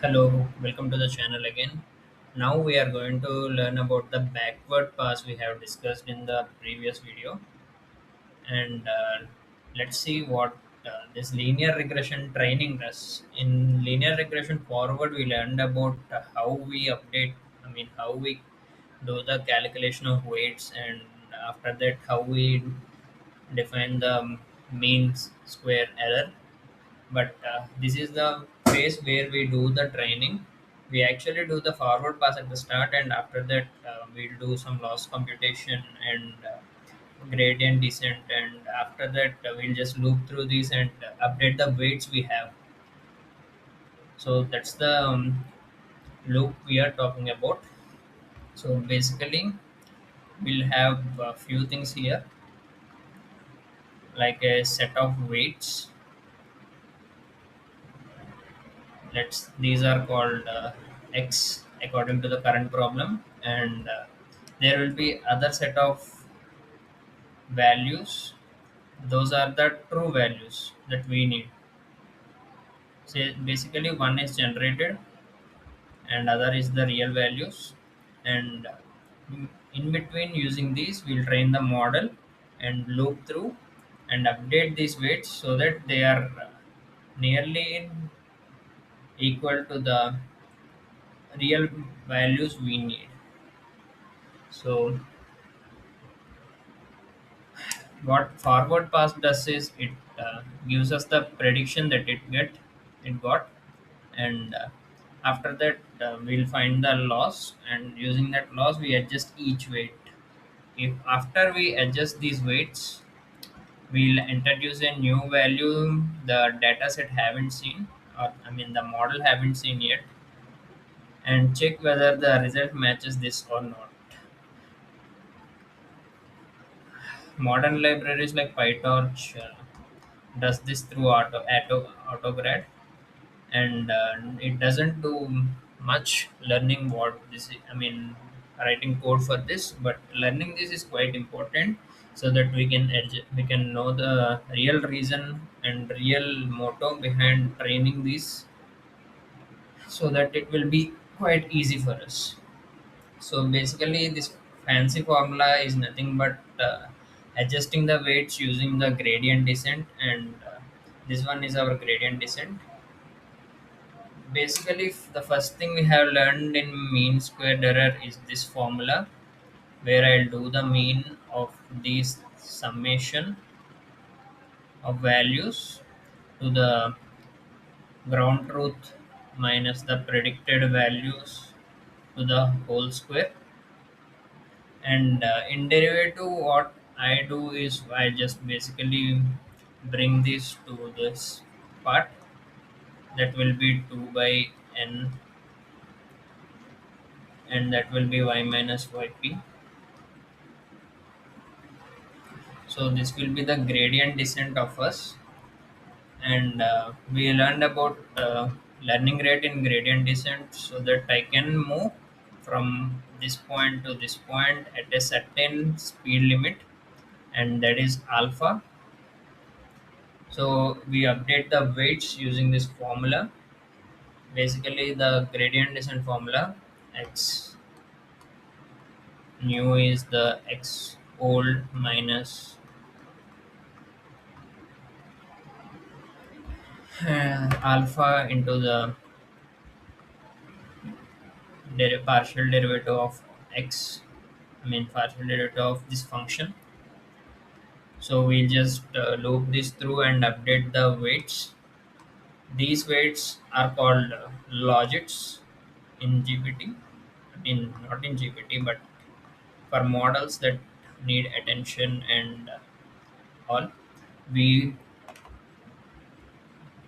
Hello, welcome to the channel again. Now we are going to learn about the backward pass we have discussed in the previous video, and let's see what this linear regression training does. In linear regression forward, we learned about how we update, how we do the calculation of weights, and after that, how we define the mean square error. But this is the phase where we do the training. We actually do the forward pass at the start, and after that we'll do some loss computation and gradient descent, and after that we'll just loop through these and update the weights we have. So that's the loop we are talking about. So basically we'll have a few things here, like a set of weights. Let's These are called x according to the current problem, and there will be other set of values. Those are the true values that we need. So basically one is generated and other is the real values, and in between using these we'll train the model and loop through and update these weights so that they are nearly equal to the real values we need. So what forward pass does is it gives us the prediction that it got, and after that we'll find the loss, and using that loss we adjust each weight. If after we adjust these weights, we'll introduce a new value the data set haven't seen, or the model haven't seen yet, and check whether the result matches this or not. Modern libraries like PyTorch does this through autograd, and it doesn't do much learning what this is, writing code for this, but learning this is quite important so that we can know the real reason and real motto behind training this, so that it will be quite easy for us. So basically this fancy formula is nothing but adjusting the weights using the gradient descent, and this one is our gradient descent. Basically, the first thing we have learned in mean squared error is this formula, where I'll do the mean of these summation of values to the ground truth minus the predicted values to the whole square. And in derivative, what I do is I just basically bring this to this part, that will be 2 by n, and that will be y minus yp. So this will be the gradient descent of us, and we learned about learning rate in gradient descent, so that I can move from this point to this point at a certain speed limit, and that is alpha. So we update the weights using this formula. Basically, the gradient descent formula, x nu is the x old minus alpha into the partial derivative of x, partial derivative of this function. So we'll just loop this through and update the weights. These weights are called logits in GPT. Not in GPT, but for models that need attention and all, we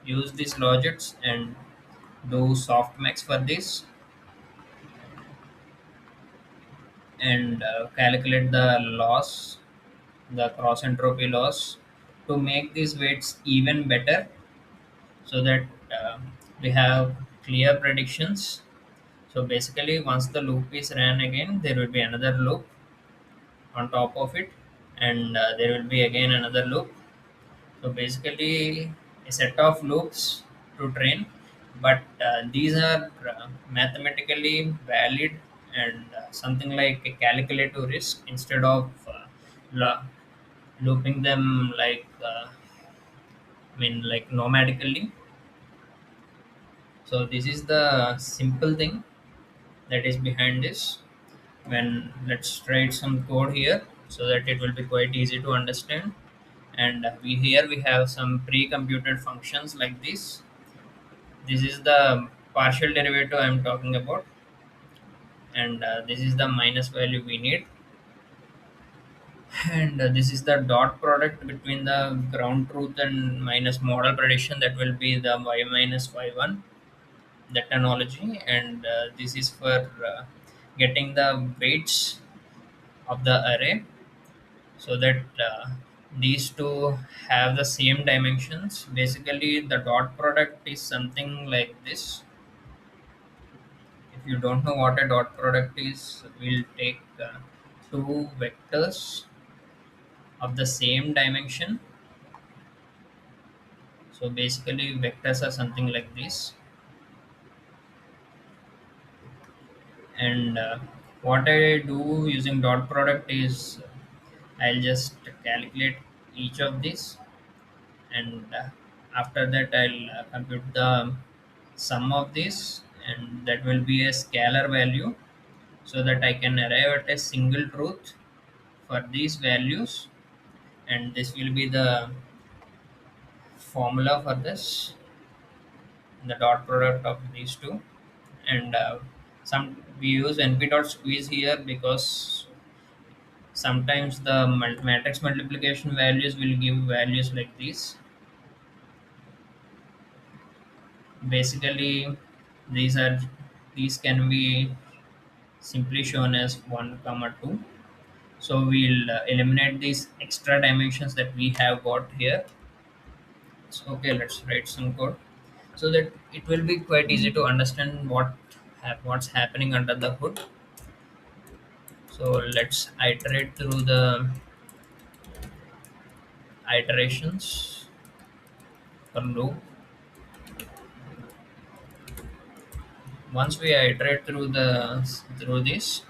use these logits and do softmax for this, and calculate the loss, the cross entropy loss, to make these weights even better, so that uh, we have clear predictions. So basically, once the loop is ran again, there will be another loop on top of it, and there will be again another loop. So basically, a set of loops to train. but these are mathematically valid and something like a calculative risk instead of lo- looping them like like nomadically. So this is the simple thing that is behind this. When let's write some code here so that it will be quite easy to understand. And we here we have some pre-computed functions like this. This is the partial derivative I'm talking about, and this is the minus value we need, and this is the dot product between the ground truth and minus model prediction, that will be the y minus y1, that analogy. And this is for getting the weights of the array, so that these two have the same dimensions. Basically the dot product is something like this. If you don't know what a dot product is, we'll take two vectors of the same dimension. So basically vectors are something like this. And what I do using dot product is I'll just calculate each of these, and after that I'll compute the sum of this, and that will be a scalar value, so that I can arrive at a single truth for these values. And this will be the formula for this, the dot product of these two. And some we use np dot squeeze here because sometimes the matrix multiplication values will give values like this. Basically these are these can be simply shown as 1 comma 2. So we'll eliminate these extra dimensions that we have got here. So okay, let's write some code so that it will be quite easy to understand what's happening under the hood. So let's iterate through the iterations for loop. Once we iterate through this,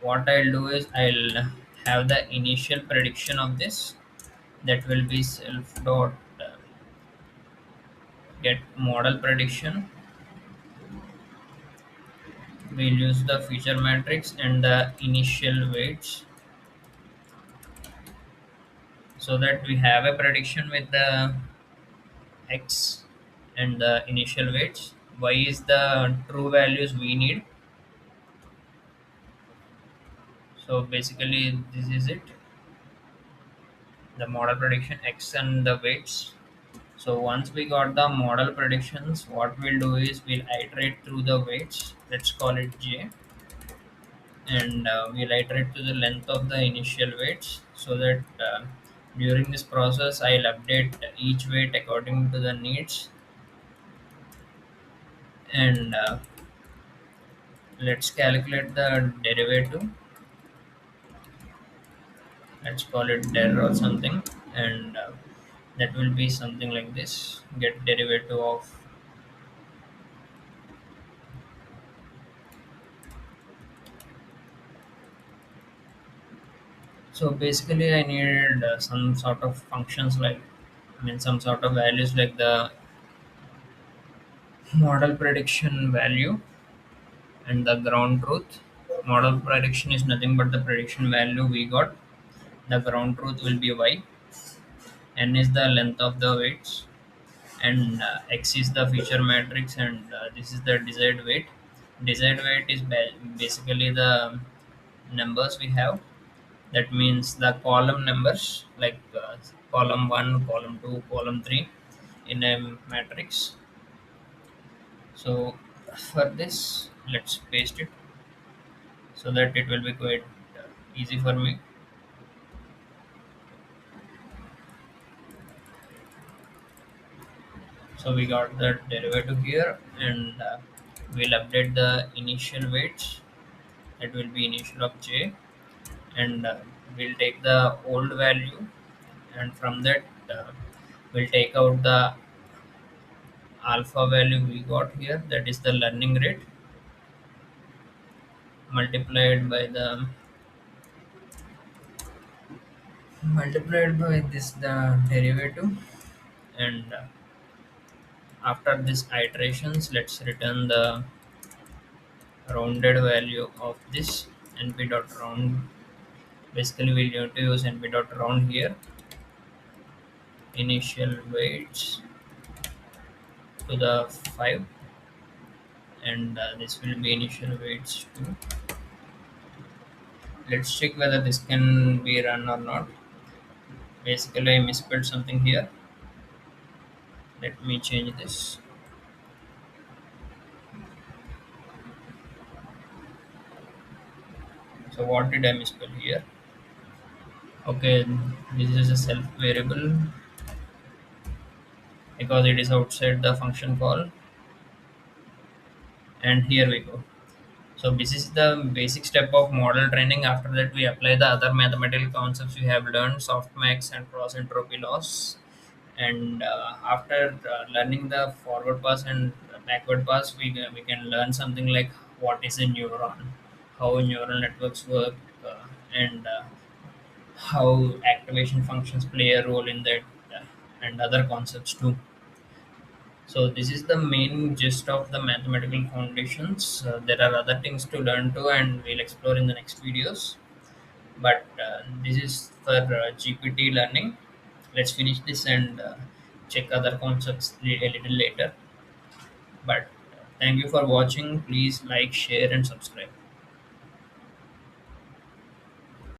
what I'll do is I'll have the initial prediction of this, that will be self dot get model prediction. We'll use the feature matrix and the initial weights, so that we have a prediction with the x and the initial weights. Y is the true values we need. So basically this is it, the model prediction x and the weights. So once we got the model predictions, what we'll do is we'll iterate through the weights, let's call it j, and we'll iterate to the length of the initial weights, so that during this process I'll update each weight according to the needs. And let's calculate the derivative, let's call it der or something. And that will be something like this, get derivative of. So basically I need some sort of functions like, some sort of values like the model prediction value and the ground truth. Model prediction is nothing but the prediction value we got. The ground truth will be y, n is the length of the weights, and x is the feature matrix, and this is the desired weight. Desired weight is basically the numbers we have. That means the column numbers, like column 1, column 2, column 3 in a matrix. So for this, let's paste it so that it will be quite easy for me. So we got the derivative here, and we'll update the initial weights, that will be initial of j. And we'll take the old value, and from that we'll take out the alpha value we got here, that is the learning rate, multiplied by this the derivative, and after this iterations, let's return the rounded value of this np dot round. Basically, we'll need to use np dot round here, initial weights to the 5, and this will be initial weights too. Let's check whether this can be run or not. Basically, I misspelled something here. Let me change this. So what did I misspell here? Okay, this is a self variable because it is outside the function call, and here we go. So this is the basic step of model training. After that, we apply the other mathematical concepts we have learned, softmax and cross entropy loss. And after learning the forward pass and backward pass, we can learn something like what is a neuron, how neural networks work, and how activation functions play a role in that, and other concepts too. So this is the main gist of the mathematical foundations. There are other things to learn too, and we'll explore in the next videos. But this is for GPT learning. Let's finish this and check other concepts a little later. But thank you for watching. Please like, share, and subscribe.